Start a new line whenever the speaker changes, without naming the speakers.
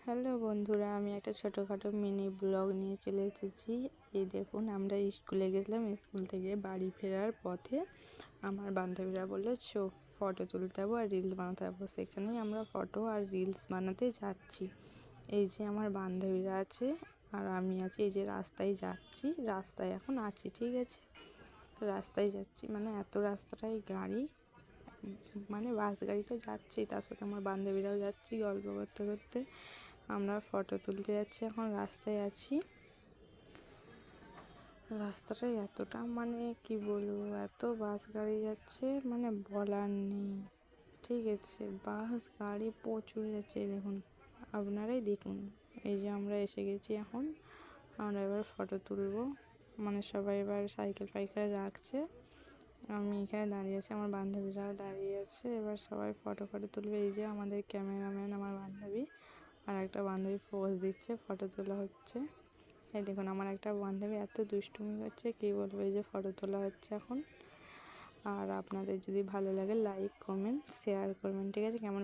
Hello বন্ধুরা, আমি একটা ছোটোখাটো মিনি ব্লগ নিয়ে চলে এসেছি। এই দেখুন, আমরা স্কুলে গেছিলাম। স্কুল থেকে বাড়ি ফেরার পথে আমার বান্ধবীরা বললো ফটো তুলতে যাবো আর রিলস বানাতে যাবো। সেখানেই আমরা ফটো আর রিলস বানাতে যাচ্ছি। এই যে আমার বান্ধবীরা আছে আর আমি আছি, এই যে রাস্তায় যাচ্ছি, রাস্তায় এখন আছি, ঠিক আছে। রাস্তায় যাচ্ছি মানে এত রাস্তাটাই গাড়ি, মানে বাস গাড়ি তো যাচ্ছেই, তার সাথে আমার বান্ধবীরাও যাচ্ছি। গল্প করতে করতে আমরা ফটো তুলতে যাচ্ছি, এখন রাস্তায় আছি। রাস্তাটা এতটা মানে কি বলবো, এত বাস গাড়ি যাচ্ছে মানে বলার নেই, ঠিক আছে। বাস গাড়ি প্রচুর যাচ্ছে, দেখুন, আপনারাই দেখুন। এই যে আমরা এসে গেছি, এখন আমরা এবার ফটো তুলবো। মানে সবাই এবার সাইকেল ফাইকেল রাখছে, আমি এখানে দাঁড়িয়ে আছি, আমার বান্ধবীরাও দাঁড়িয়ে আছে। এবার সবাই ফটো তুলবে। এই যে আমাদের ক্যামেরাম্যান আমার বান্ধবী, আর একটা বান্ধবী পোজ দিচ্ছে, ফটো তোলা হচ্ছে। এই দেখুন, আমার একটা বান্ধবী এত দুষ্টুমি করছে কী বলবো। এই যে ফটো তোলা হচ্ছে এখন। আর আপনাদের যদি ভালো লাগে লাইক কমেন্ট শেয়ার করবেন, ঠিক আছে। কেমন